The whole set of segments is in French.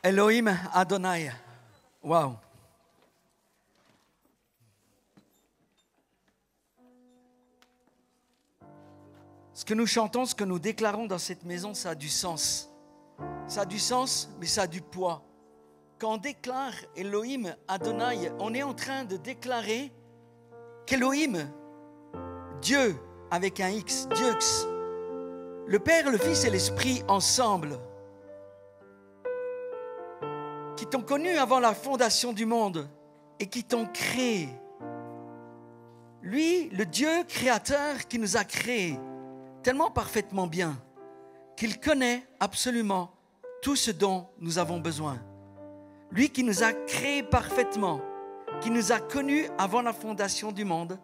Elohim Adonai. Waouh. Ce que nous chantons, ce que nous déclarons dans cette maison, ça a du sens. Ça a du sens, mais ça a du poids. Quand on déclare Elohim Adonai, on est en train de déclarer qu'Elohim, Dieu avec un X, Dieux, le Père, le Fils et l'Esprit ensemble, qui t'ont connu avant la fondation du monde et qui t'ont créé. Lui, le Dieu créateur qui nous a créés tellement parfaitement bien qu'il connaît absolument tout ce dont nous avons besoin. Lui qui nous a créés parfaitement, qui nous a connus avant la fondation du monde,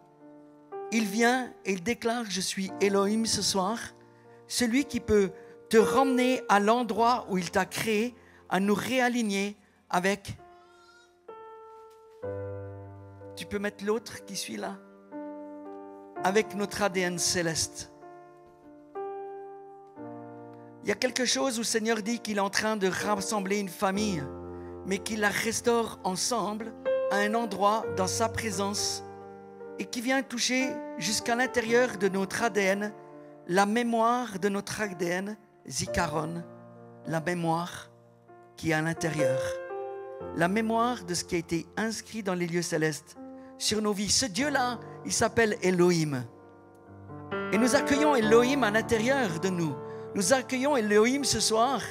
il vient et il déclare « Je suis Elohim ce soir », celui qui peut te ramener à l'endroit où il t'a créé, à nous réaligner avec... Tu peux mettre l'autre qui suit là? Avec notre ADN céleste. Il y a quelque chose où le Seigneur dit qu'il est en train de rassembler une famille, mais qu'il la restaure ensemble à un endroit dans sa présence et qui vient toucher jusqu'à l'intérieur de notre ADN, la mémoire de notre ADN, Zikaron, la mémoire qui est à l'intérieur, la mémoire de ce qui a été inscrit dans les lieux célestes sur nos vies. Ce Dieu-là, il s'appelle Elohim. Et nous accueillons Elohim à l'intérieur de nous. Nous accueillons Elohim ce soir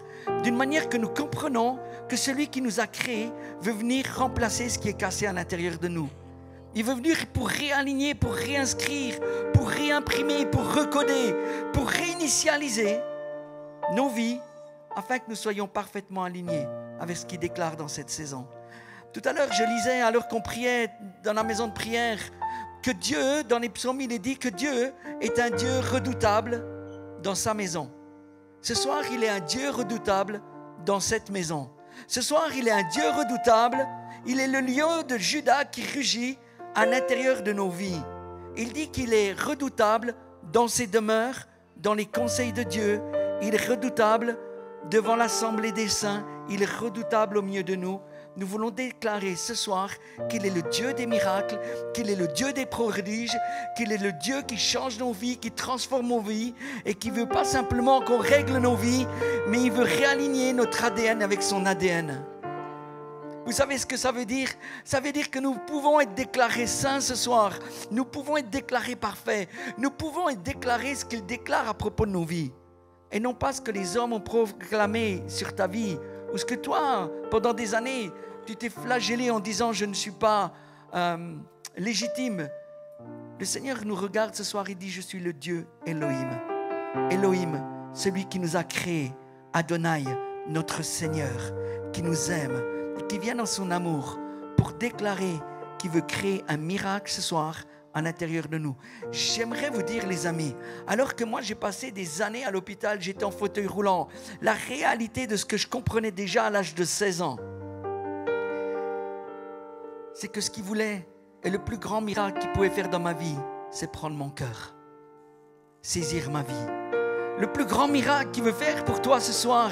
d'une manière que nous comprenons que celui qui nous a créés veut venir remplacer ce qui est cassé à l'intérieur de nous. Il veut venir pour réaligner, pour réinscrire, pour réimprimer, pour recoder, pour réinitialiser nos vies afin que nous soyons parfaitement alignés avec ce qu'il déclare dans cette saison. Tout à l'heure, je lisais alors qu'on priait dans la maison de prière que Dieu, dans les psaumes, il est dit que Dieu est un Dieu redoutable dans sa maison. Ce soir, il est un Dieu redoutable dans cette maison. Ce soir, il est un Dieu redoutable. Il est le lion de Juda qui rugit à l'intérieur de nos vies. Il dit qu'il est redoutable dans ses demeures, dans les conseils de Dieu. Il est redoutable devant l'assemblée des saints. Il est redoutable au milieu de nous. Nous voulons déclarer ce soir qu'il est le Dieu des miracles, qu'il est le Dieu des prodiges, qu'il est le Dieu qui change nos vies, qui transforme nos vies et qui ne veut pas simplement qu'on règle nos vies, mais il veut réaligner notre ADN avec son ADN. Vous savez ce que ça veut dire? Ça veut dire que nous pouvons être déclarés saints ce soir. Nous pouvons être déclarés parfaits. Nous pouvons être déclarés ce qu'il déclare à propos de nos vies. Et non pas ce que les hommes ont proclamé sur ta vie ou ce que toi, pendant des années, tu t'es flagellé en disant « je ne suis pas légitime ». Le Seigneur nous regarde ce soir et dit « je suis le Dieu Elohim ». Elohim, celui qui nous a créés, Adonai, notre Seigneur, qui nous aime et qui vient dans son amour pour déclarer qu'il veut créer un miracle ce soir à l'intérieur de nous. J'aimerais vous dire, les amis, alors que moi j'ai passé des années à l'hôpital, j'étais en fauteuil roulant, la réalité de ce que je comprenais déjà à l'âge de 16 ans, c'est que ce qu'il voulait et le plus grand miracle qu'il pouvait faire dans ma vie, c'est prendre mon cœur, saisir ma vie. Le plus grand miracle qu'il veut faire pour toi ce soir,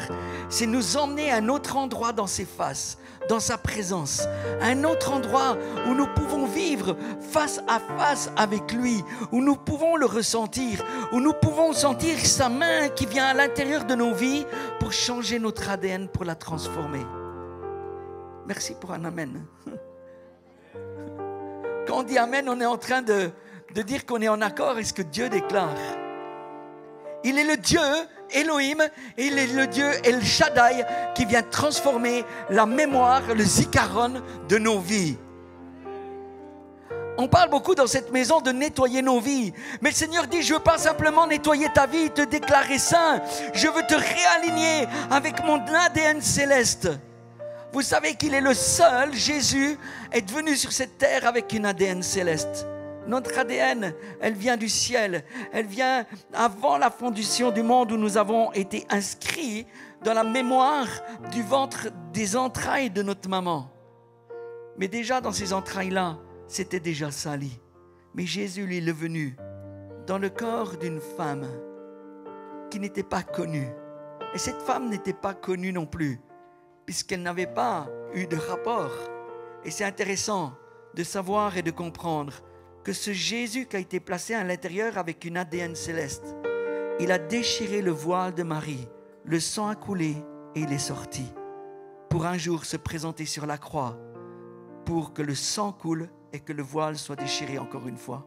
c'est nous emmener à un autre endroit dans ses faces, dans sa présence, un autre endroit où nous pouvons vivre face à face avec lui, où nous pouvons le ressentir, où nous pouvons sentir sa main qui vient à l'intérieur de nos vies pour changer notre ADN, pour la transformer. Merci pour un amen. Quand on dit amen, on est en train de dire qu'on est en accord avec ce que Dieu déclare. Il est le Dieu Elohim et il est le Dieu El Shaddai qui vient transformer la mémoire, le zikaron de nos vies. On parle beaucoup dans cette maison de nettoyer nos vies. Mais le Seigneur dit, je ne veux pas simplement nettoyer ta vie, te déclarer saint. Je veux te réaligner avec mon ADN céleste. Vous savez qu'il est le seul, Jésus, est venu sur cette terre avec une ADN céleste. Notre ADN, elle vient du ciel. Elle vient avant la fondation du monde où nous avons été inscrits dans la mémoire du ventre, des entrailles de notre maman. Mais déjà dans ces entrailles-là, c'était déjà sali. Mais Jésus, lui, il est venu dans le corps d'une femme qui n'était pas connue. Et cette femme n'était pas connue non plus. puisqu'elle n'avait pas eu de rapport. Et c'est intéressant de savoir et de comprendre que ce Jésus qui a été placé à l'intérieur avec une ADN céleste, il a déchiré le voile de Marie, le sang a coulé et il est sorti pour un jour se présenter sur la croix pour que le sang coule et que le voile soit déchiré encore une fois.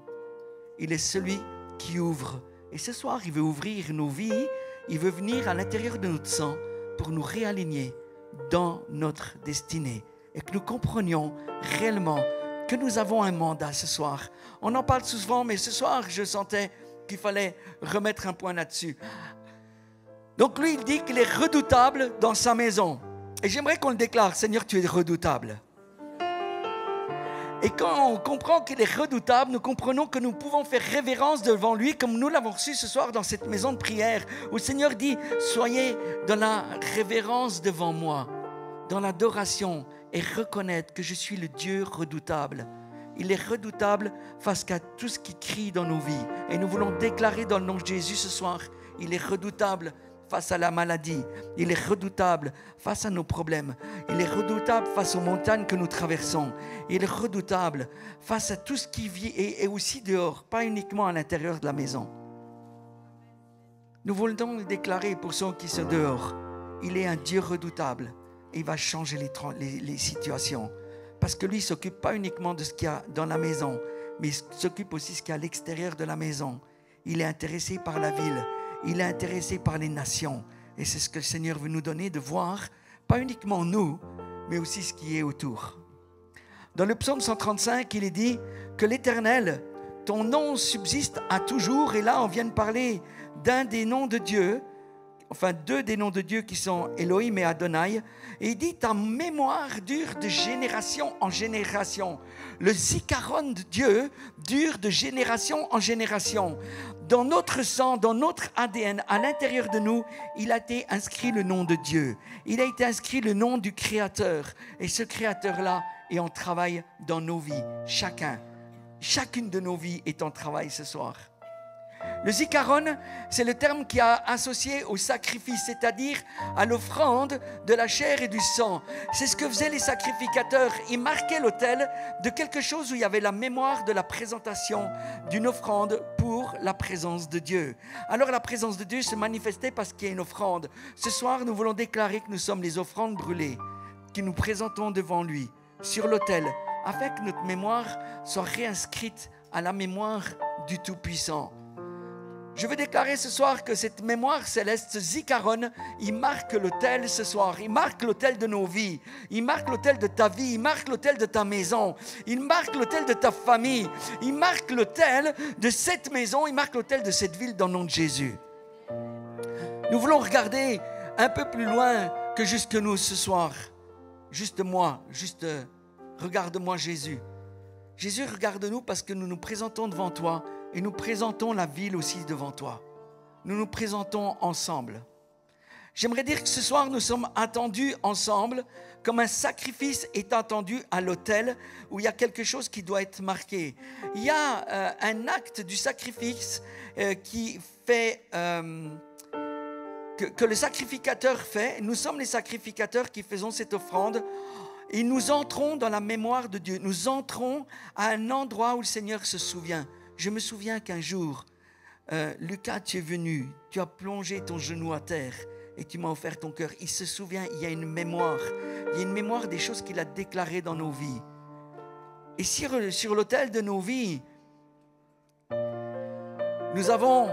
Il est celui qui ouvre. Et ce soir, il veut ouvrir nos vies, il veut venir à l'intérieur de notre sang pour nous réaligner dans notre destinée et que nous comprenions réellement que nous avons un mandat ce soir. On en parle souvent, mais ce soir, je sentais qu'il fallait remettre un point là-dessus. Donc lui, il dit qu'il est redoutable dans sa maison. Et j'aimerais qu'on le déclare, Seigneur, tu es redoutable. Et quand on comprend qu'il est redoutable, nous comprenons que nous pouvons faire révérence devant lui, comme nous l'avons reçu ce soir dans cette maison de prière, où le Seigneur dit, soyez dans la révérence devant moi, dans l'adoration, et reconnaître que je suis le Dieu redoutable. Il est redoutable face à tout ce qui crie dans nos vies. Et nous voulons déclarer dans le nom de Jésus ce soir, il est redoutable face à la maladie. Il est redoutable face à nos problèmes. Il est redoutable face aux montagnes que nous traversons. Il est redoutable face à tout ce qui vit et aussi dehors, pas uniquement à l'intérieur de la maison. Nous voulons le déclarer pour ceux qui sont dehors. Il est un Dieu redoutable. Et il va changer les situations. Parce que lui ne s'occupe pas uniquement de ce qu'il y a dans la maison, mais il s'occupe aussi de ce qu'il y a à l'extérieur de la maison. Il est intéressé par la ville. Il est intéressé par les nations. Et c'est ce que le Seigneur veut nous donner, de voir, pas uniquement nous, mais aussi ce qui est autour. Dans le psaume 135, il est dit que l'Éternel, ton nom subsiste à toujours. Et là, on vient de parler d'un des noms de Dieu, enfin deux des noms de Dieu qui sont Elohim et Adonai. Et il dit, ta mémoire dure de génération en génération. Le zikaron de Dieu dure de génération en génération. Dans notre sang, dans notre ADN, à l'intérieur de nous, il a été inscrit le nom de Dieu. Il a été inscrit le nom du Créateur. Et ce Créateur-là est en travail dans nos vies. Chacune de nos vies est en travail ce soir. Le zikaron, c'est le terme qui est associé au sacrifice, c'est-à-dire à l'offrande de la chair et du sang. C'est ce que faisaient les sacrificateurs. Ils marquaient l'autel de quelque chose où il y avait la mémoire de la présentation d'une offrande pour la présence de Dieu. Alors la présence de Dieu se manifestait parce qu'il y a une offrande. Ce soir, nous voulons déclarer que nous sommes les offrandes brûlées, que nous présentons devant lui, sur l'autel, afin que notre mémoire soit réinscrite à la mémoire du Tout-Puissant. Je veux déclarer ce soir que cette mémoire céleste, ce zikaron, il marque l'autel ce soir. Il marque l'autel de nos vies. Il marque l'autel de ta vie. Il marque l'autel de ta maison. Il marque l'autel de ta famille. Il marque l'autel de cette maison. Il marque l'autel de cette ville dans le nom de Jésus. Nous voulons regarder un peu plus loin que juste nous ce soir. Juste moi. Regarde-moi Jésus. Jésus, regarde-nous parce que nous nous présentons devant toi. Et nous présentons la ville aussi devant toi. Nous nous présentons ensemble. J'aimerais dire que ce soir, nous sommes attendus ensemble comme un sacrifice est attendu à l'autel où il y a quelque chose qui doit être marqué. Il y a un acte du sacrifice qui fait, que le sacrificateur fait. Nous sommes les sacrificateurs qui faisons cette offrande. Et nous entrons dans la mémoire de Dieu. Nous entrons à un endroit où le Seigneur se souvient. Je me souviens qu'un jour, Lucas, tu es venu, tu as plongé ton genou à terre et tu m'as offert ton cœur. Il se souvient, il y a une mémoire. Il y a une mémoire des choses qu'il a déclarées dans nos vies. Et sur l'autel de nos vies, nous avons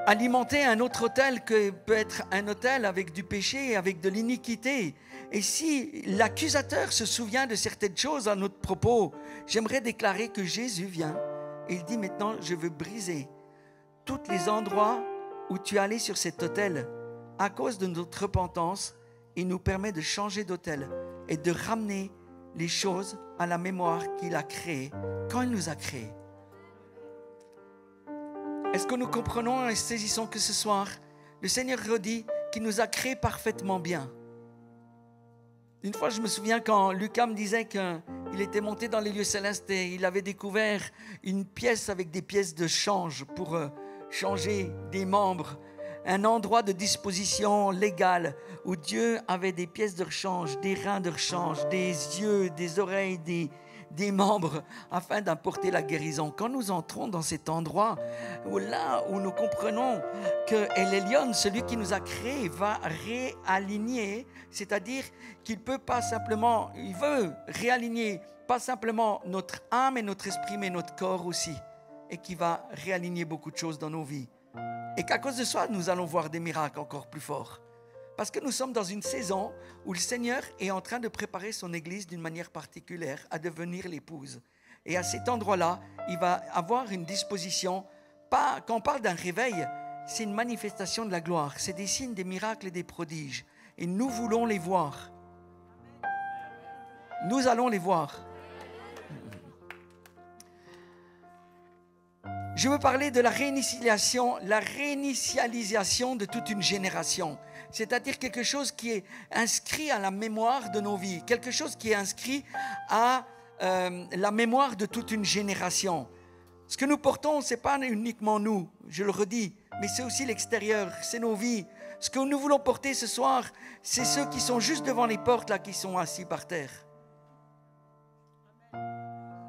alimenté un autre autel que peut être un autel avec du péché, avec de l'iniquité. Et si l'accusateur se souvient de certaines choses à notre propos, j'aimerais déclarer que Jésus vient. Et il dit maintenant, je veux briser tous les endroits où tu es allé sur cet autel à cause de notre repentance. Il nous permet de changer d'autel et de ramener les choses à la mémoire qu'il a créée quand il nous a créés. Est-ce que nous comprenons et saisissons que ce soir, le Seigneur redit qu'il nous a créés parfaitement bien? Une fois, je me souviens quand Lucas me disait qu'il était monté dans les lieux célestes et il avait découvert une pièce avec des pièces de change pour changer des membres un endroit de disposition légale où Dieu avait des pièces de rechange, des reins de rechange, des yeux, des oreilles, des membres, afin d'apporter la guérison. Quand nous entrons dans cet endroit, là où nous comprenons que El Elyon, celui qui nous a créés, va réaligner, c'est-à-dire qu'il peut pas simplement, il veut réaligner pas simplement notre âme et notre esprit, mais notre corps aussi, et qui va réaligner beaucoup de choses dans nos vies. Et qu'à cause de ça, nous allons voir des miracles encore plus forts. Parce que nous sommes dans une saison où le Seigneur est en train de préparer son Église d'une manière particulière à devenir l'épouse. Et à cet endroit-là, il va avoir une disposition, pas, quand on parle d'un réveil, c'est une manifestation de la gloire. C'est des signes, des miracles et des prodiges. Et nous voulons les voir. Nous allons les voir. Je veux parler de la réinitialisation de toute une génération. C'est-à-dire quelque chose qui est inscrit à la mémoire de nos vies, quelque chose qui est inscrit à la mémoire de toute une génération. Ce que nous portons, ce n'est pas uniquement nous, je le redis, mais c'est aussi l'extérieur, c'est nos vies. Ce que nous voulons porter ce soir, c'est ceux qui sont juste devant les portes, là, qui sont assis par terre.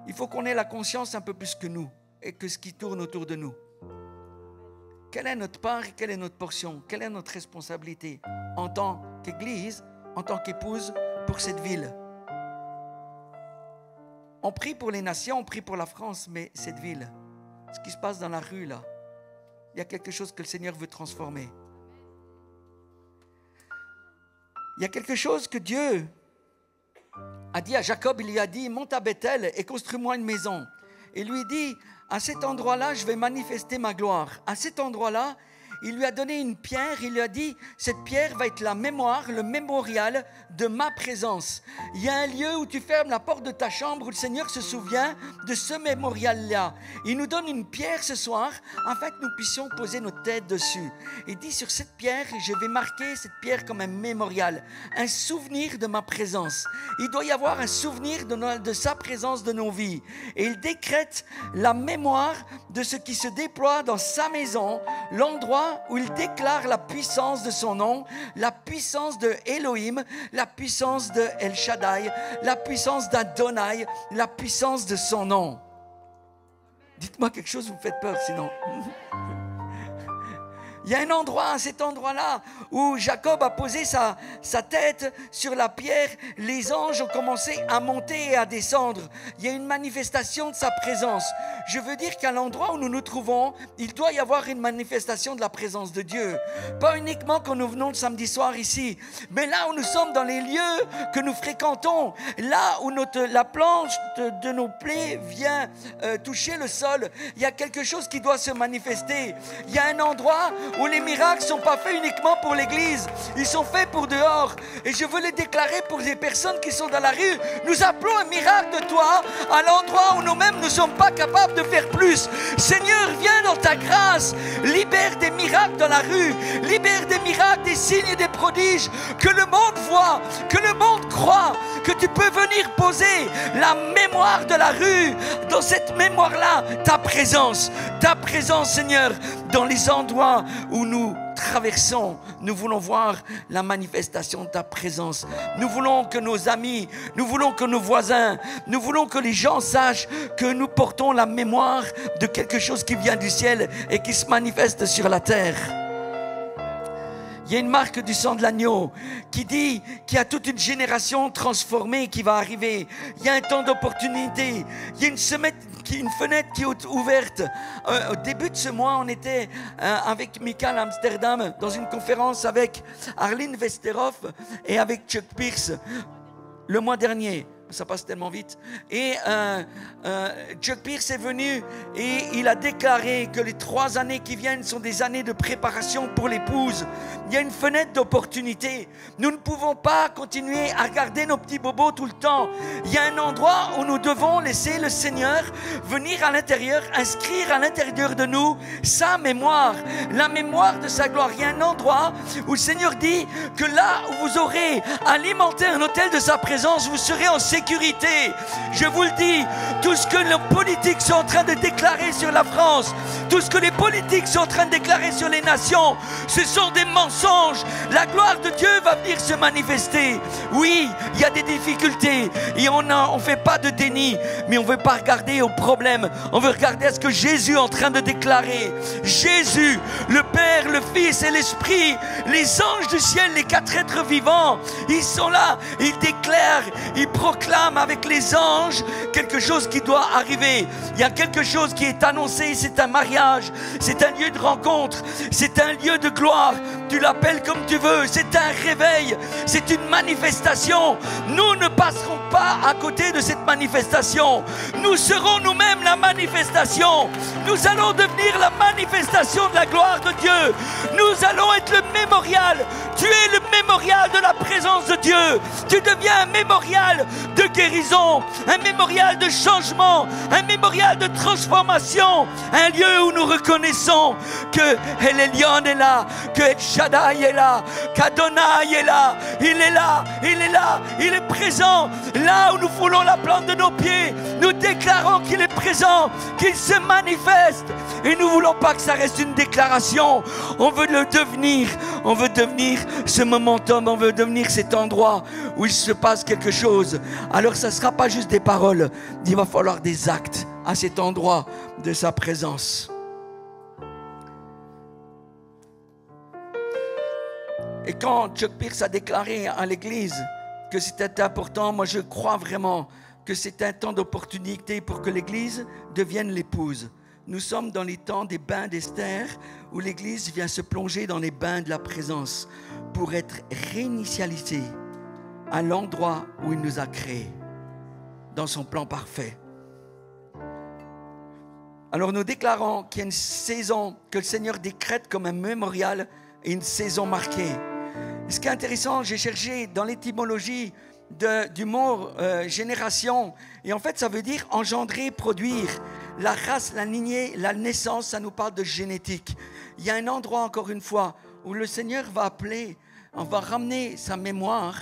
Il faut qu'on ait la conscience un peu plus que nous et que ce qui tourne autour de nous. Quelle est notre part et quelle est notre portion? Quelle est notre responsabilité en tant qu'Église, en tant qu'épouse pour cette ville? On prie pour les nations, on prie pour la France, mais cette ville, ce qui se passe dans la rue là, il y a quelque chose que le Seigneur veut transformer. Il y a quelque chose que Dieu a dit à Jacob, il lui a dit, monte à Bethel et construis-moi une maison. Et lui dit, à cet endroit-là, je vais manifester ma gloire. À cet endroit-là, il lui a donné une pierre, il lui a dit, cette pierre va être la mémoire, le mémorial de ma présence. Il y a un lieu où tu fermes la porte de ta chambre, où le Seigneur se souvient de ce mémorial-là. Il nous donne une pierre ce soir, afin que nous puissions poser notre tête dessus. Il dit, sur cette pierre, je vais marquer cette pierre comme un mémorial, un souvenir de ma présence. Il doit y avoir un souvenir de sa présence de nos vies. Et il décrète la mémoire de ce qui se déploie dans sa maison, l'endroit où il déclare la puissance de son nom, la puissance de Elohim, la puissance de El Shaddai, la puissance d'Adonai, la puissance de son nom. Dites-moi quelque chose, vous me faites peur sinon. Il y a un endroit, à cet endroit-là, où Jacob a posé sa tête sur la pierre. Les anges ont commencé à monter et à descendre. Il y a une manifestation de sa présence. Je veux dire qu'à l'endroit où nous nous trouvons, il doit y avoir une manifestation de la présence de Dieu. Pas uniquement quand nous venons le samedi soir ici, mais là où nous sommes dans les lieux que nous fréquentons, là où la planche de nos plaies vient toucher le sol, il y a quelque chose qui doit se manifester. Il y a un endroit où les miracles ne sont pas faits uniquement pour l'église, ils sont faits pour dehors. Et je veux les déclarer pour les personnes qui sont dans la rue. Nous appelons un miracle de toi à l'endroit où nous-mêmes ne sommes pas capables de faire plus. Seigneur, viens dans ta grâce, libère des miracles dans la rue, libère des miracles, des signes et des prodiges, que le monde voit, que le monde croit, que tu peux venir poser la mémoire de la rue, dans cette mémoire-là, ta présence, Seigneur, dans les endroits où nous traversons. Nous voulons voir la manifestation de ta présence. Nous voulons que nos amis, nous voulons que nos voisins, nous voulons que les gens sachent que nous portons la mémoire de quelque chose qui vient du ciel et qui se manifeste sur la terre. Il y a une marque du sang de l'agneau qui dit qu'il y a toute une génération transformée qui va arriver. Il y a un temps d'opportunité. Il y a une fenêtre qui est ouverte. Au début de ce mois, on était avec Michael à Amsterdam dans une conférence avec Arlene Westerhoff et avec Chuck Pierce le mois dernier. Ça passe tellement vite. Et Chuck Pierce est venu et il a déclaré que les 3 années qui viennent sont des années de préparation pour l'épouse. Il y a une fenêtre d'opportunité. Nous ne pouvons pas continuer à regarder nos petits bobos tout le temps. Il y a un endroit où nous devons laisser le Seigneur venir à l'intérieur, inscrire à l'intérieur de nous sa mémoire, la mémoire de sa gloire. Il y a un endroit où le Seigneur dit que là où vous aurez alimenté un autel de sa présence, vous serez en sécurité. sécurité. Je vous le dis, tout ce que les politiques sont en train de déclarer sur la France, tout ce que les politiques sont en train de déclarer sur les nations, ce sont des mensonges. La gloire de Dieu va venir se manifester. Oui, il y a des difficultés et on ne fait pas de déni, mais on ne veut pas regarder au problème. On veut regarder à ce que Jésus est en train de déclarer. Jésus, le Père, le Fils et l'Esprit, les anges du ciel, les 4 êtres vivants, ils sont là, ils déclarent, ils proclament avec les anges quelque chose qui doit arriver. Il y a quelque chose qui est annoncé, c'est un mariage, c'est un lieu de rencontre, c'est un lieu de gloire. Tu l'appelles comme tu veux, c'est un réveil, c'est une manifestation. Nous ne passerons pas à côté de cette manifestation. Nous serons nous-mêmes la manifestation. Nous allons devenir la manifestation de la gloire de Dieu. Nous allons être le mémorial. Tu es le mémorial de la présence de Dieu. Tu deviens un mémorial de guérison, un mémorial de changement, un mémorial de transformation, un lieu où nous reconnaissons que El Elyon est là, que El Shaddai est là, qu'Adonai est là. Il est là, il est là, il est présent. Là où nous foulons la plante de nos pieds, nous déclarons qu'il est présent, qu'il se manifeste. Et nous ne voulons pas que ça reste une déclaration. On veut le devenir. On veut devenir ce momentum. On veut devenir cet endroit où il se passe quelque chose. Alors ça ne sera pas juste des paroles. Il va falloir des actes à cet endroit de sa présence. Et quand Chuck Pierce a déclaré à l'Église que c'était important, moi je crois vraiment que c'est un temps d'opportunité pour que l'Église devienne l'épouse. Nous sommes dans les temps des bains d'Esther où l'Église vient se plonger dans les bains de la présence pour être réinitialisée à l'endroit où il nous a créés, dans son plan parfait. Alors nous déclarons qu'il y a une saison que le Seigneur décrète comme un mémorial et une saison marquée. Ce qui est intéressant, j'ai cherché dans l'étymologie du mot génération, et en fait ça veut dire engendrer, produire. La race, la lignée, la naissance, ça nous parle de génétique. Il y a un endroit, encore une fois, où le Seigneur va appeler, on va ramener sa mémoire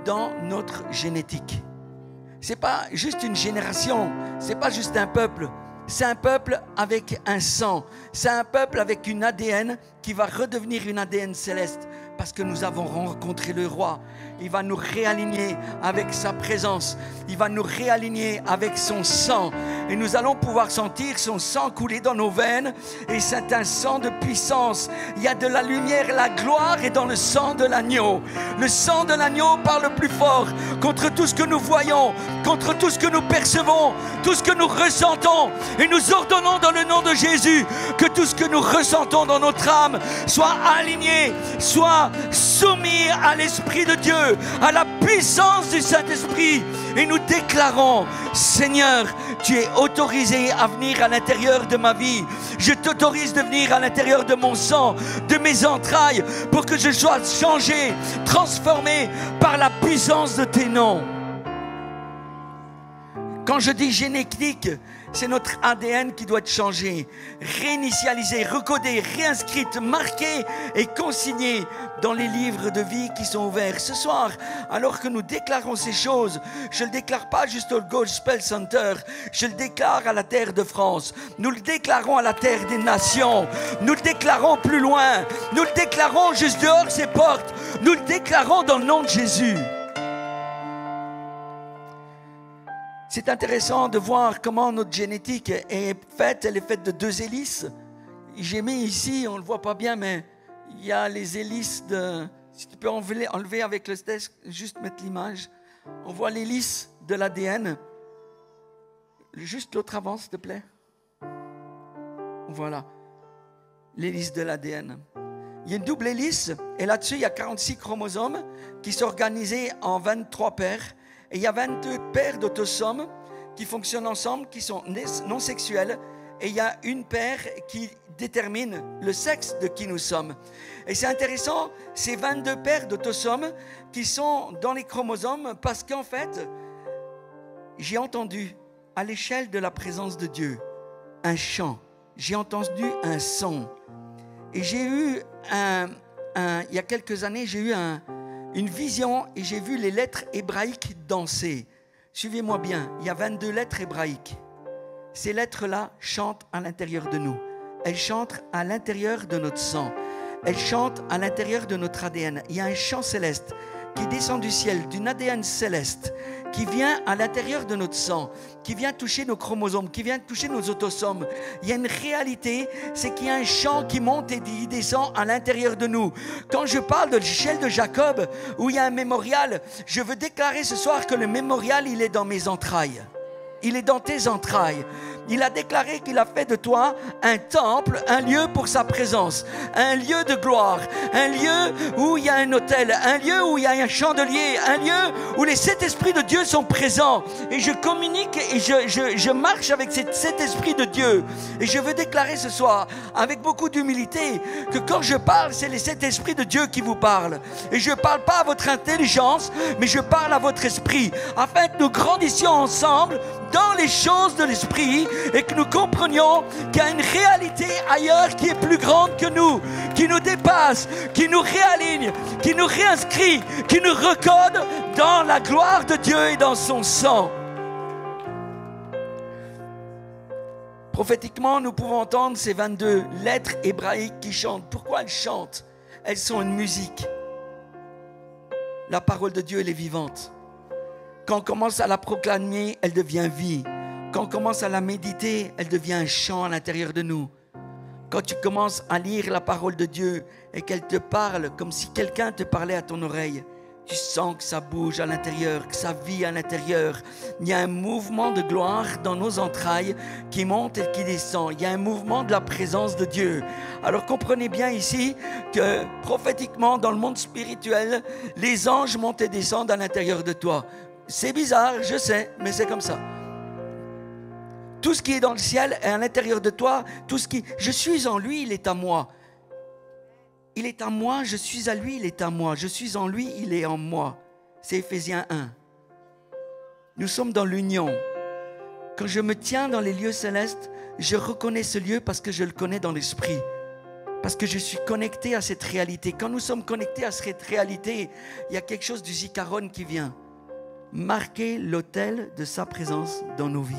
dans notre génétique. Ce n'est pas juste une génération, ce n'est pas juste un peuple. C'est un peuple avec un sang. C'est un peuple avec une ADN qui va redevenir une ADN céleste parce que nous avons rencontré le roi. Il va nous réaligner avec sa présence. Il va nous réaligner avec son sang. Et nous allons pouvoir sentir son sang couler dans nos veines. Et c'est un sang de puissance. Il y a de la lumière, la gloire est dans le sang de l'agneau. Le sang de l'agneau parle plus fort contre tout ce que nous voyons, contre tout ce que nous percevons, tout ce que nous ressentons. Et nous ordonnons dans le nom de Jésus que tout ce que nous ressentons dans notre âme soit aligné, soit soumis à l'Esprit de Dieu, à la puissance du Saint-Esprit. Et nous déclarons, Seigneur, tu es autorisé à venir à l'intérieur de ma vie. Je t'autorise de venir à l'intérieur de mon sang, de mes entrailles, pour que je sois changé, transformé par la puissance de tes noms. Quand je dis génétique, c'est notre ADN qui doit être changé, réinitialisé, recodé, réinscrite, marqué et consigné dans les livres de vie qui sont ouverts. Ce soir, alors que nous déclarons ces choses, je ne le déclare pas juste au Gospel Center, je le déclare à la terre de France. Nous le déclarons à la terre des nations. Nous le déclarons plus loin. Nous le déclarons juste dehors ces portes. Nous le déclarons dans le nom de Jésus. C'est intéressant de voir comment notre génétique est faite. Elle est faite de 2 hélices. J'ai mis ici, on ne le voit pas bien, mais il y a les hélices de... Si tu peux enlever avec le test, juste mettre l'image. On voit l'hélice de l'ADN. Juste l'autre avant, s'il te plaît. Voilà. L'hélice de l'ADN. Il y a une double hélice. Et là-dessus, il y a 46 chromosomes qui sont organisés en 23 paires. Et il y a 22 paires d'autosomes qui fonctionnent ensemble, qui sont non sexuels. Et il y a une paire qui détermine le sexe de qui nous sommes. Et c'est intéressant, ces 22 paires d'autosomes qui sont dans les chromosomes, parce qu'en fait, j'ai entendu à l'échelle de la présence de Dieu un chant. J'ai entendu un son. Et j'ai eu il y a quelques années, j'ai eu une vision et j'ai vu les lettres hébraïques danser. Suivez-moi bien, il y a 22 lettres hébraïques. Ces lettres-là chantent à l'intérieur de nous. Elles chantent à l'intérieur de notre sang. Elles chantent à l'intérieur de notre ADN. Il y a un chant céleste qui descend du ciel, d'une ADN céleste, qui vient à l'intérieur de notre sang, qui vient toucher nos chromosomes, qui vient toucher nos autosomes. Il y a une réalité, c'est qu'il y a un chant qui monte et qui descend à l'intérieur de nous. Quand je parle de l'échelle de Jacob, où il y a un mémorial, je veux déclarer ce soir que le mémorial, il est dans mes entrailles. Il est dans tes entrailles. Il a déclaré qu'il a fait de toi un temple, un lieu pour sa présence, un lieu de gloire, un lieu où il y a un autel, un lieu où il y a un chandelier, un lieu où les 7 esprits de Dieu sont présents. Et je communique et je marche avec cet esprit de Dieu. Et je veux déclarer ce soir, avec beaucoup d'humilité, que quand je parle, c'est les 7 esprits de Dieu qui vous parlent. Et je ne parle pas à votre intelligence, mais je parle à votre esprit, afin que nous grandissions ensemble dans les choses de l'esprit et que nous comprenions qu'il y a une réalité ailleurs qui est plus grande que nous, qui nous dépasse, qui nous réaligne, qui nous réinscrit, qui nous recode dans la gloire de Dieu et dans son sang. Prophétiquement, nous pouvons entendre ces 22 lettres hébraïques qui chantent. Pourquoi elles chantent? Elles sont une musique. La parole de Dieu, elle est vivante. Quand on commence à la proclamer, elle devient vie. Quand on commence à la méditer, elle devient un chant à l'intérieur de nous. Quand tu commences à lire la parole de Dieu et qu'elle te parle comme si quelqu'un te parlait à ton oreille, tu sens que ça bouge à l'intérieur, que ça vit à l'intérieur. Il y a un mouvement de gloire dans nos entrailles qui monte et qui descend. Il y a un mouvement de la présence de Dieu. Alors comprenez bien ici que prophétiquement, dans le monde spirituel, les anges montent et descendent à l'intérieur de toi. C'est bizarre, je sais, mais c'est comme ça. Tout ce qui est dans le ciel est à l'intérieur de toi. Tout ce qui... Je suis en lui, il est à moi. Il est à moi, je suis à lui, il est à moi. Je suis en lui, il est en moi. C'est Éphésiens 1. Nous sommes dans l'union. Quand je me tiens dans les lieux célestes, je reconnais ce lieu parce que je le connais dans l'esprit. Parce que je suis connecté à cette réalité. Quand nous sommes connectés à cette réalité, il y a quelque chose du zikaron qui vient marquer l'autel de sa présence dans nos vies.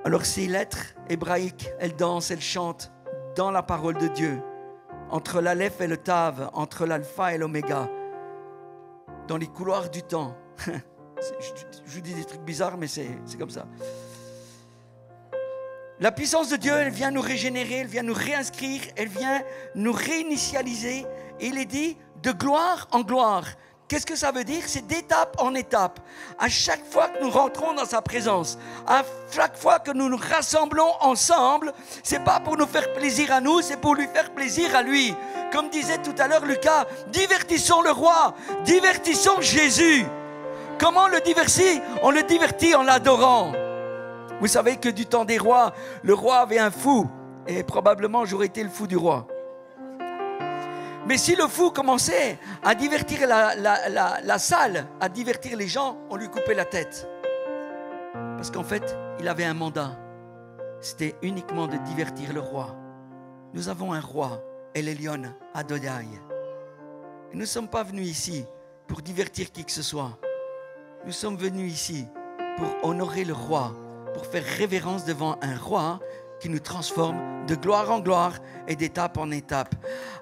Alors ces lettres hébraïques, elles dansent, elles chantent dans la parole de Dieu, entre l'Aleph et le Tav, entre l'Alpha et l'Oméga, dans les couloirs du temps. Je vous dis des trucs bizarres, mais c'est comme ça. La puissance de Dieu, elle vient nous régénérer, elle vient nous réinscrire, elle vient nous réinitialiser. Et il est dit de gloire en gloire. Qu'est-ce que ça veut dire? C'est d'étape en étape. À chaque fois que nous rentrons dans sa présence, à chaque fois que nous nous rassemblons ensemble, c'est pas pour nous faire plaisir à nous, c'est pour lui faire plaisir à lui. Comme disait tout à l'heure Lucas, divertissons le roi, divertissons Jésus. Comment le divertir? On le divertit en l'adorant. Vous savez que du temps des rois, le roi avait un fou, et probablement j'aurais été le fou du roi. Mais si le fou commençait à divertir la salle, à divertir les gens, on lui coupait la tête. Parce qu'en fait, il avait un mandat. C'était uniquement de divertir le roi. Nous avons un roi, El Elyon Adonai. Et nous ne sommes pas venus ici pour divertir qui que ce soit. Nous sommes venus ici pour honorer le roi, pour faire révérence devant un roi qui nous transforme de gloire en gloire et d'étape en étape.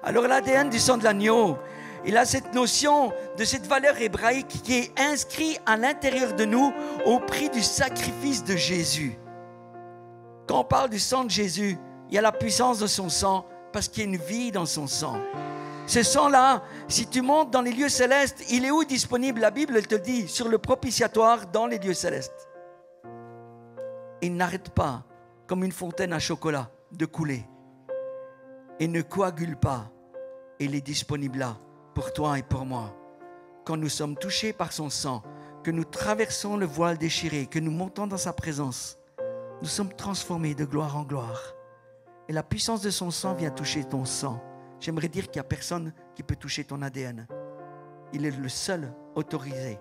Alors l'ADN du sang de l'agneau, il a cette notion de cette valeur hébraïque qui est inscrite à l'intérieur de nous au prix du sacrifice de Jésus. Quand on parle du sang de Jésus, il y a la puissance de son sang parce qu'il y a une vie dans son sang. Ce sang-là, si tu montes dans les lieux célestes, il est où disponible? La Bible, elle te dit, sur le propitiatoire dans les lieux célestes. Il n'arrête pas, comme une fontaine à chocolat, de couler. Et ne coagule pas. Il est disponible là, pour toi et pour moi. Quand nous sommes touchés par son sang, que nous traversons le voile déchiré, que nous montons dans sa présence, nous sommes transformés de gloire en gloire. Et la puissance de son sang vient toucher ton sang. J'aimerais dire qu'il n'y a personne qui peut toucher ton ADN. Il est le seul autorisé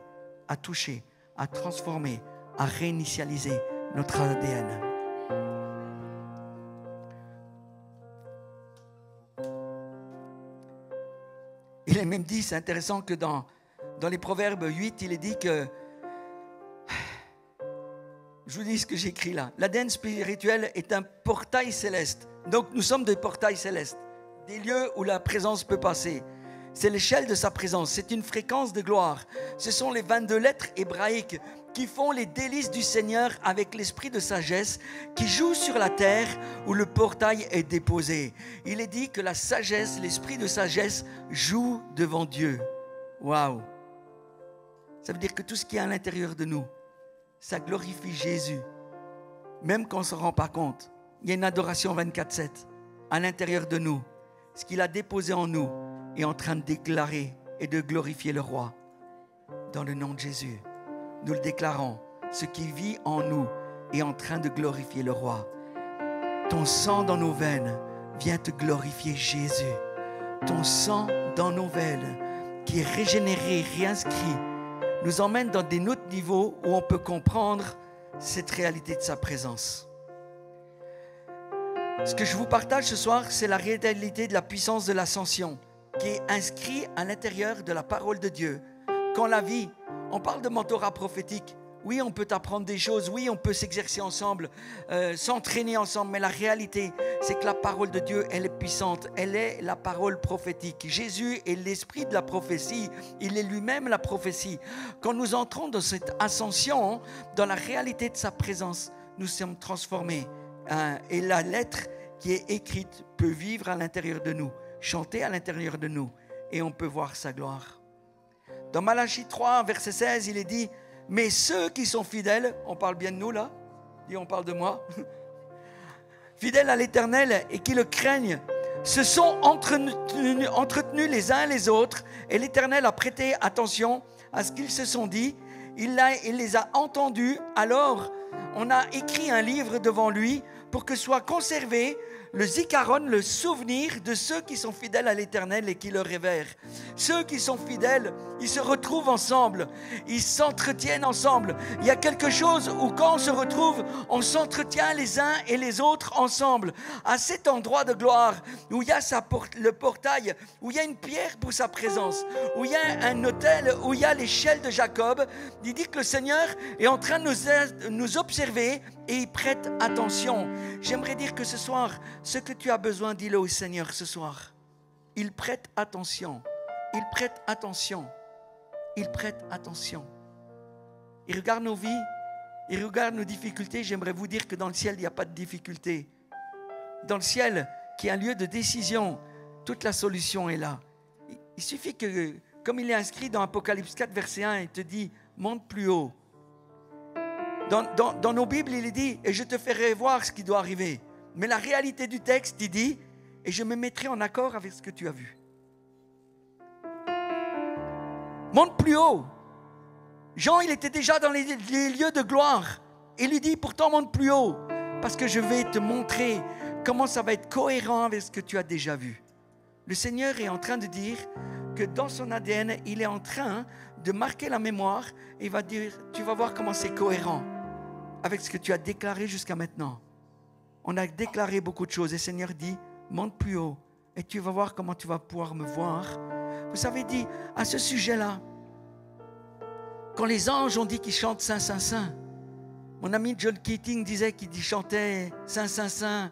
à toucher, à transformer, à réinitialiser notre ADN. Il est même dit, c'est intéressant que dans Dans les Proverbes 8, il est dit que... Je vous dis ce que j'écris là. L'ADN spirituel est un portail céleste. Donc nous sommes des portails célestes, des lieux où la présence peut passer. C'est l'échelle de sa présence, c'est une fréquence de gloire. Ce sont les 22 lettres hébraïques qui font les délices du Seigneur avec l'esprit de sagesse qui joue sur la terre où le portail est déposé. Il est dit que la sagesse, l'esprit de sagesse joue devant Dieu. Waouh! Ça veut dire que tout ce qui est à l'intérieur de nous, ça glorifie Jésus, même quand on ne se rend pas compte. Il y a une adoration 24/7 à l'intérieur de nous. Ce qu'il a déposé en nous est en train de déclarer et de glorifier le roi. Dans le nom de Jésus, nous le déclarons. Ce qui vit en nous est en train de glorifier le roi. Ton sang dans nos veines vient te glorifier Jésus. Ton sang dans nos veines qui est régénéré, réinscrit, nous emmène dans des autres niveaux où on peut comprendre cette réalité de sa présence. Ce que je vous partage ce soir, c'est la réalité de la puissance de l'ascension qui est inscrite à l'intérieur de la parole de Dieu. Quand la vie, on parle de mentorat prophétique, oui, on peut apprendre des choses, oui, on peut s'exercer ensemble, s'entraîner ensemble, mais la réalité, c'est que la parole de Dieu, elle est puissante, elle est la parole prophétique. Jésus est l'esprit de la prophétie, il est lui-même la prophétie. Quand nous entrons dans cette ascension, dans la réalité de sa présence, nous sommes transformés. Et la lettre qui est écrite peut vivre à l'intérieur de nous, chanter à l'intérieur de nous, et on peut voir sa gloire. Dans Malachie 3, verset 16, il est dit: mais ceux qui sont fidèles, on parle bien de nous là, on parle de moi, fidèles à l'Éternel et qui le craignent, se sont entretenus les uns les autres, et l'Éternel a prêté attention à ce qu'ils se sont dit, il les a entendus, alors on a écrit un livre devant lui pour que soit conservé le zikaron, le souvenir de ceux qui sont fidèles à l'Éternel et qui le révèrent. Ceux qui sont fidèles, ils se retrouvent ensemble, ils s'entretiennent ensemble. Il y a quelque chose où quand on se retrouve, on s'entretient les uns et les autres ensemble. À cet endroit de gloire où il y a le portail, où il y a une pierre pour sa présence, où il y a un autel, où il y a l'échelle de Jacob, il dit que le Seigneur est en train de nous observer et il prête attention. J'aimerais dire que ce soir, ce que tu as besoin, dis-le au Seigneur ce soir. Il prête attention. Il prête attention. Il prête attention. Il regarde nos vies. Il regarde nos difficultés. J'aimerais vous dire que dans le ciel, il n'y a pas de difficulté. Dans le ciel, qui est un lieu de décision, toute la solution est là. Il suffit que, comme il est inscrit dans Apocalypse 4, verset 1, il te dit, monte plus haut. Dans nos Bibles, il est dit, et je te ferai voir ce qui doit arriver. Mais la réalité du texte, il dit, et je me mettrai en accord avec ce que tu as vu. Monte plus haut. Jean, il était déjà dans les lieux de gloire. Il lui dit, pourtant monte plus haut, parce que je vais te montrer comment ça va être cohérent avec ce que tu as déjà vu. Le Seigneur est en train de dire que dans son ADN, il est en train de marquer la mémoire et il va dire, tu vas voir comment c'est cohérent avec ce que tu as déclaré jusqu'à maintenant. On a déclaré beaucoup de choses et le Seigneur dit, monte plus haut et tu vas voir comment tu vas pouvoir me voir. Vous savez, dit à ce sujet-là, quand les anges ont dit qu'ils chantent Saint, Saint, Saint, mon ami John Keating disait qu'il chantait Saint, Saint, Saint,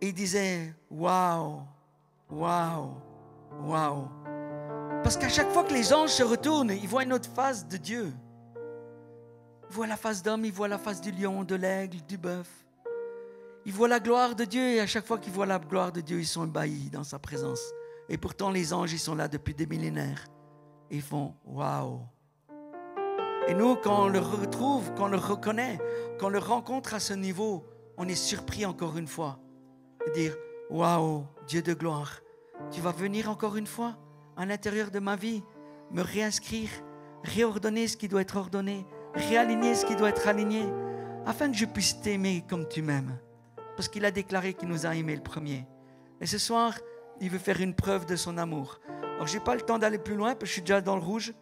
et il disait, waouh, waouh, waouh. Parce qu'à chaque fois que les anges se retournent, ils voient une autre face de Dieu. Ils voient la face d'homme, ils voient la face du lion, de l'aigle, du bœuf. Ils voient la gloire de Dieu et à chaque fois qu'ils voient la gloire de Dieu, ils sont ébahis dans sa présence. Et pourtant, les anges, ils sont là depuis des millénaires. Et ils font « Waouh !» Et nous, quand on le retrouve, quand on le reconnaît, quand on le rencontre à ce niveau, on est surpris encore une fois. De dire « Waouh, Dieu de gloire, tu vas venir encore une fois à l'intérieur de ma vie, me réinscrire, réordonner ce qui doit être ordonné, réaligner ce qui doit être aligné, afin que je puisse t'aimer comme tu m'aimes. » Parce qu'il a déclaré qu'il nous a aimés le premier. Et ce soir, il veut faire une preuve de son amour. Alors, je n'ai pas le temps d'aller plus loin, parce que je suis déjà dans le rouge.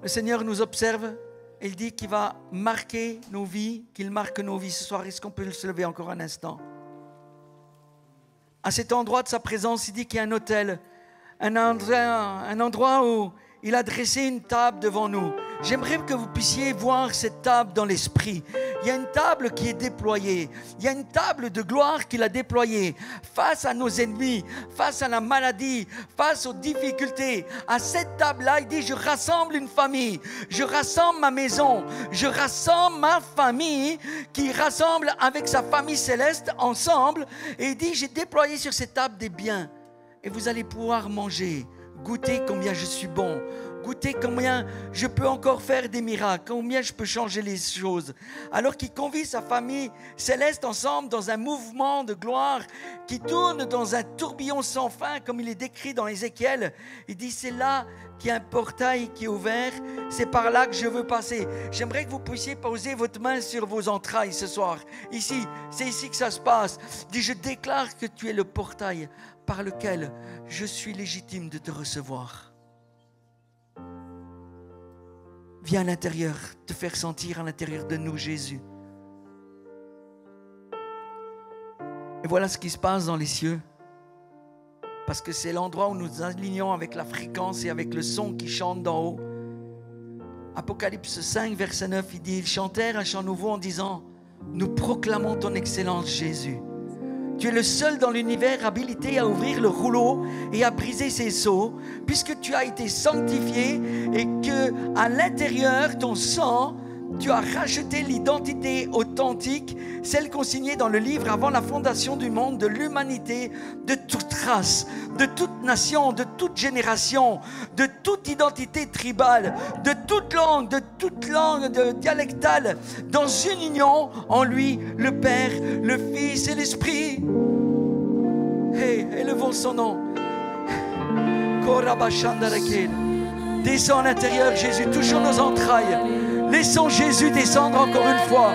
Le Seigneur nous observe. Il dit qu'il va marquer nos vies, qu'il marque nos vies ce soir. Est-ce qu'on peut se lever encore un instant? à cet endroit de sa présence, il dit qu'il y a un autel, un endroit où il a dressé une table devant nous. J'aimerais que vous puissiez voir cette table dans l'esprit. Il y a une table qui est déployée. Il y a une table de gloire qu'il a déployée face à nos ennemis, face à la maladie, face aux difficultés. À cette table-là, il dit, je rassemble une famille, je rassemble ma maison, je rassemble ma famille qui rassemble avec sa famille céleste ensemble. Et il dit, j'ai déployé sur cette table des biens. Et vous allez pouvoir manger, goûter combien je suis bon, goûter combien je peux encore faire des miracles, combien je peux changer les choses. Alors qu'il convie sa famille céleste ensemble dans un mouvement de gloire qui tourne dans un tourbillon sans fin, comme il est décrit dans Ézéchiel. Il dit, c'est là qu'il y a un portail qui est ouvert, c'est par là que je veux passer. J'aimerais que vous puissiez poser votre main sur vos entrailles ce soir. Ici, c'est ici que ça se passe. Il dit, je déclare que tu es le portail par lequel je suis légitime de te recevoir. Viens à l'intérieur, te faire sentir à l'intérieur de nous, Jésus. Et voilà ce qui se passe dans les cieux. Parce que c'est l'endroit où nous nous alignons avec la fréquence et avec le son qui chante d'en haut. Apocalypse 5, verset 9, il dit, ils chantèrent un chant nouveau en disant, nous proclamons ton excellence, Jésus. Tu es le seul dans l'univers habilité à ouvrir le rouleau et à briser ses sceaux, puisque tu as été sanctifié et que à l'intérieur, ton sang, tu as racheté l'identité authentique, celle consignée dans le livre avant la fondation du monde, de l'humanité, de toute race, de toute nation, de toute génération, de toute identité tribale, de toute langue dialectale, dans une union en lui, le Père, le Fils et l'Esprit. Hey, élevons son nom. Descends à l'intérieur, Jésus, touchons nos entrailles. Laissons Jésus descendre encore une fois.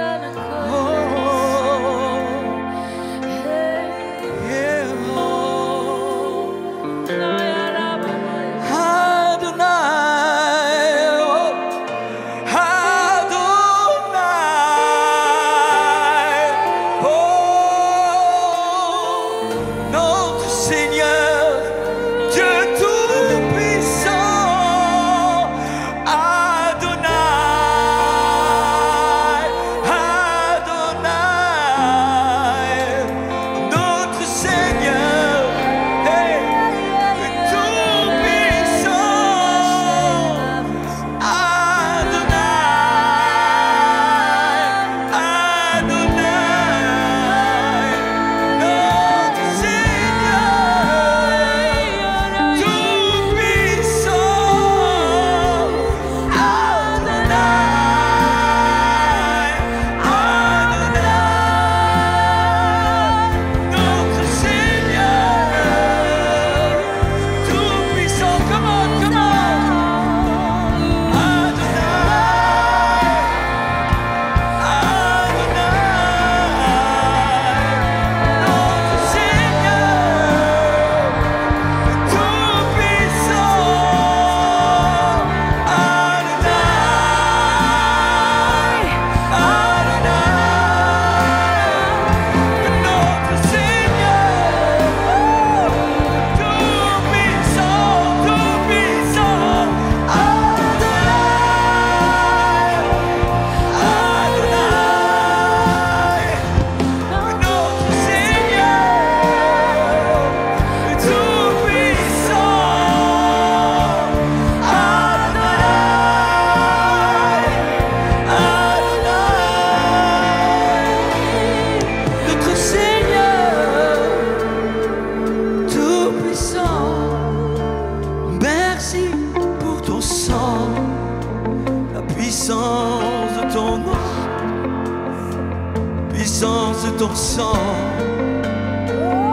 ton sang,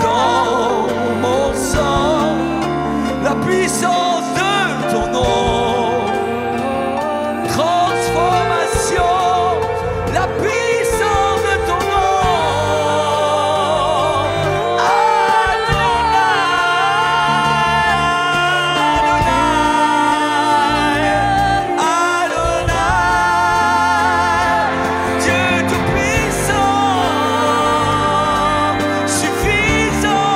dans mon sang, la puissance de ton nom, transformation, la puissance de ton nom, Adonai, Adonai, Adonai, Dieu tout-puissant, suffisant.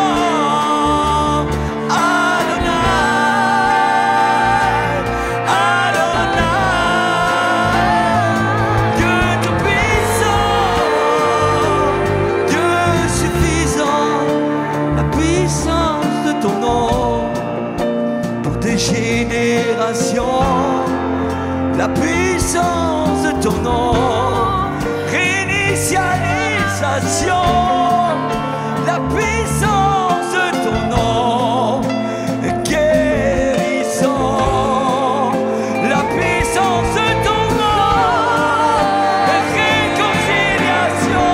puissance de ton nom. Réinitialisation, la puissance de ton nom. Guérison, la puissance de ton nom. Réconciliation,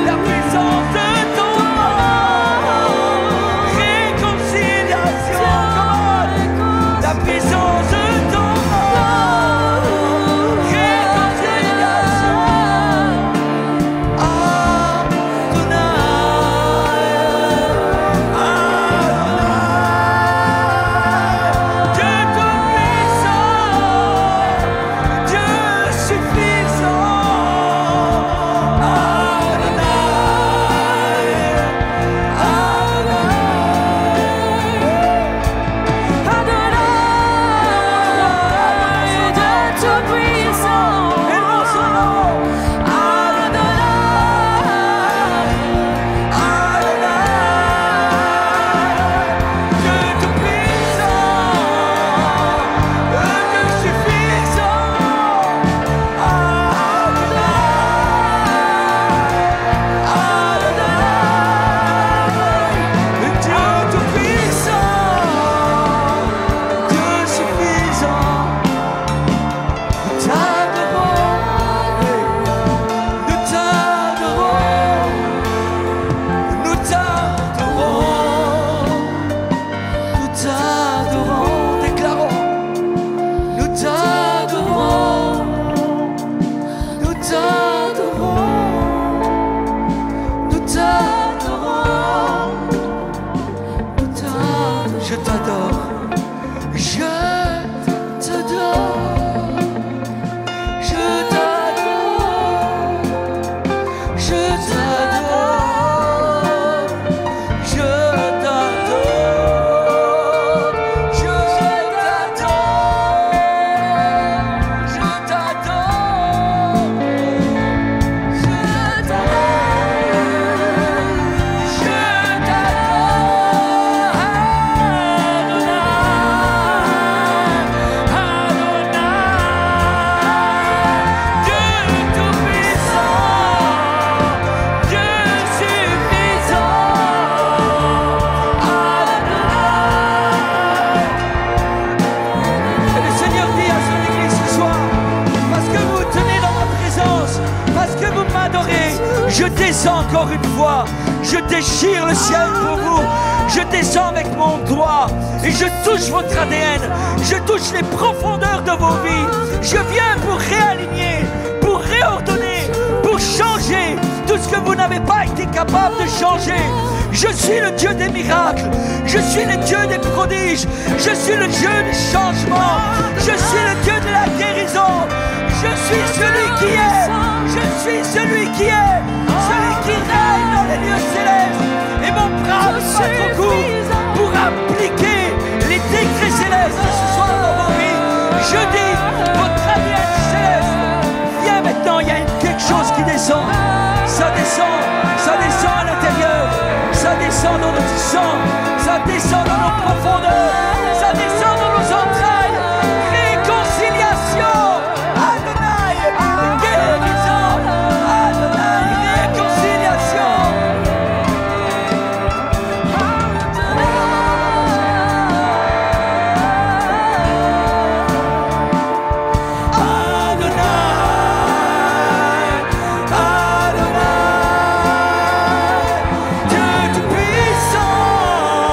la puissance de ton nom. Réconciliation, la puissance de ton nom. Réconciliation, Je descends encore une fois. Je déchire le ciel pour vous. Je descends avec mon doigt et je touche votre ADN. Je touche les profondeurs de vos vies. Je viens pour réaligner, pour réordonner, pour changer tout ce que vous n'avez pas été capable de changer. Je suis le Dieu des miracles. Je suis le Dieu des prodiges. Je suis le Dieu du changement. Je suis le Dieu de la guérison. Je suis celui qui est. Je suis celui qui est. Celui qui règne dans les lieux célestes. Et mon bras me bat au cou pour appliquer les décrets célestes ce soir dans vos vies. Je dis, votre ADN céleste, viens maintenant, il y a quelque chose qui descend. Ça descend à l'intérieur. Ça descend dans notre sang. Ça descend dans nos profondeurs. Ça descend dans nos entrailles. Réconciliation. Adonai. Guérison. Adonai. Réconciliation. Dieu tout puissant.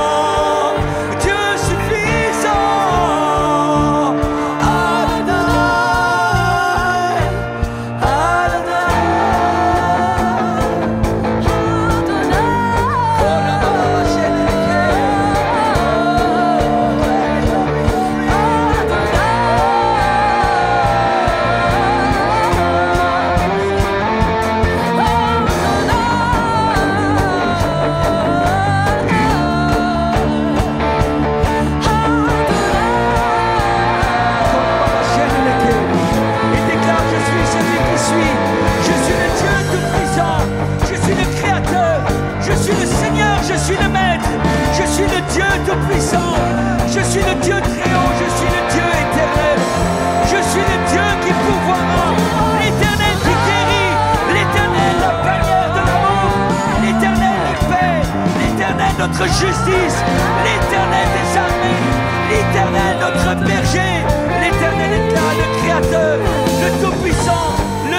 notre justice, l'Éternel des armées, l'Éternel notre berger, l'Éternel est là, le Créateur, le Tout-Puissant,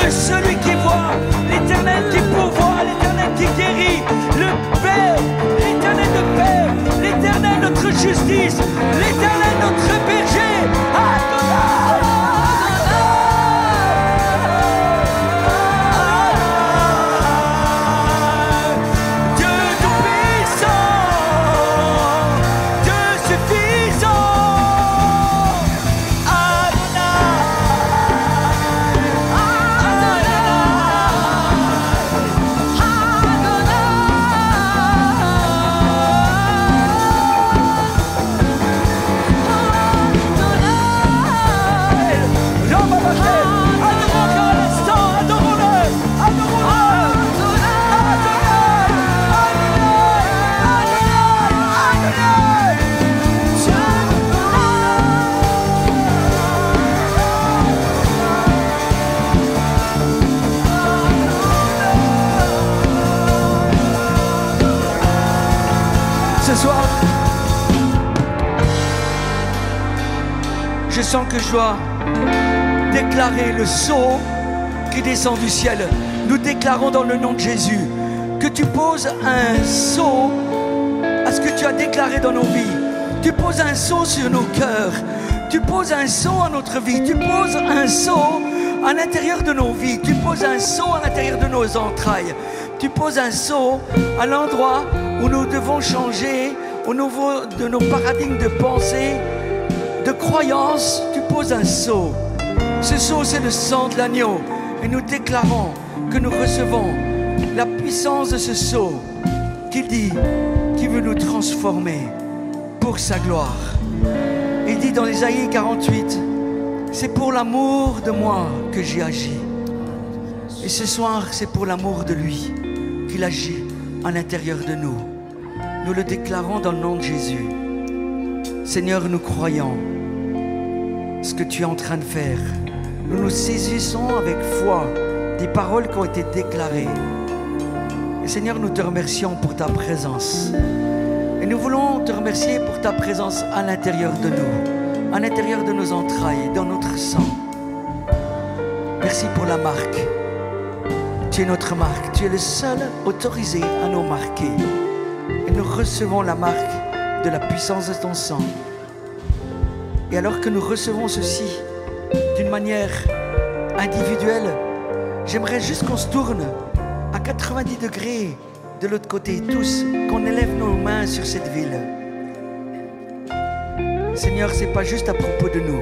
celui qui voit, l'Éternel qui pourvoit, l'Éternel qui guérit, le Père, l'Éternel de paix, l'Éternel notre justice, l'Éternel notre berger. Adonai! Dieu tout-puissant, Dieu suffisant. Ce soir, je sens que je dois déclarer le sceau qui descend du ciel. Nous déclarons dans le nom de Jésus que tu poses un sceau à ce que tu as déclaré dans nos vies. Tu poses un sceau sur nos cœurs. Tu poses un sceau à notre vie. Tu poses un sceau à l'intérieur de nos vies. Tu poses un sceau à l'intérieur de nos entrailles. Tu poses un sceau à l'endroit où nous devons changer au niveau de nos paradigmes de pensée, de croyance. Tu poses un sceau. Ce sceau, c'est le sang de l'agneau. Et nous déclarons que nous recevons la puissance de ce sceau qui dit, qui veut nous transformer pour sa gloire. Il dit dans Ésaïe 48, c'est pour l'amour de moi que j'ai agi. Et ce soir, c'est pour l'amour de lui qu'il agit à l'intérieur de nous. Nous le déclarons dans le nom de Jésus. Seigneur, nous croyons ce que tu es en train de faire. Nous nous saisissons avec foi des paroles qui ont été déclarées. Et Seigneur, nous te remercions pour ta présence. Et nous voulons te remercier pour ta présence à l'intérieur de nous, à l'intérieur de nos entrailles, dans notre sang. Merci pour la marque. Tu es notre marque. Tu es le seul autorisé à nous marquer. Et nous recevons la marque de la puissance de ton sang. Et alors que nous recevons ceci d'une manière individuelle, j'aimerais juste qu'on se tourne à 90 degrés de l'autre côté, tous, qu'on élève nos mains sur cette ville. Seigneur, ce n'est pas juste à propos de nous,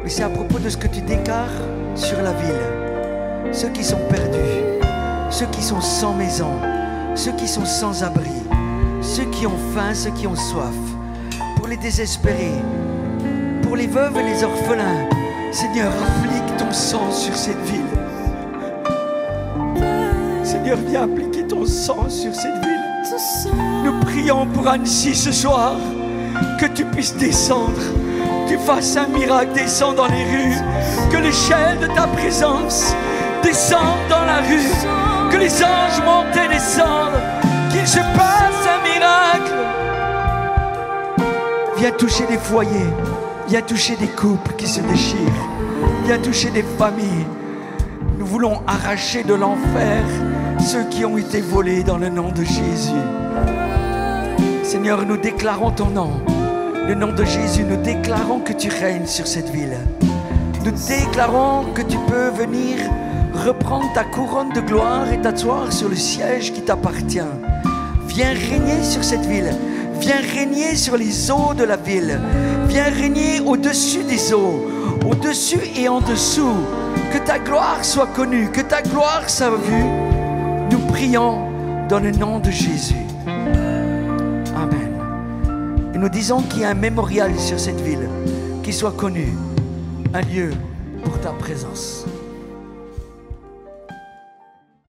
mais c'est à propos de ce que tu déclares sur la ville. Ceux qui sont perdus, ceux qui sont sans maison, ceux qui sont sans abri, ceux qui ont faim, ceux qui ont soif, pour les désespérés, pour les veuves et les orphelins. Seigneur, applique ton sang sur cette ville. Seigneur, viens appliquer ton sang sur cette ville. Nous prions pour Annecy ce soir, que tu puisses descendre, que tu fasses un miracle, descends dans les rues, que l'échelle de ta présence descende dans la rue, que les anges montent et descendent, qu'il se passe un miracle. Viens toucher des foyers, viens toucher des couples qui se déchirent, viens toucher des familles. Nous voulons arracher de l'enfer ceux qui ont été volés dans le nom de Jésus. Seigneur, nous déclarons ton nom, le nom de Jésus. Nous déclarons que tu règnes sur cette ville. Nous déclarons que tu peux venir reprendre ta couronne de gloire et t'asseoir sur le siège qui t'appartient. Viens régner sur cette ville. Viens régner sur les eaux de la ville. Viens régner au-dessus des eaux, au-dessus et en dessous. Que ta gloire soit connue, que ta gloire soit vue. Nous prions dans le nom de Jésus. Amen. Et nous disons qu'il y a un mémorial sur cette ville, qui soit connu, un lieu pour ta présence.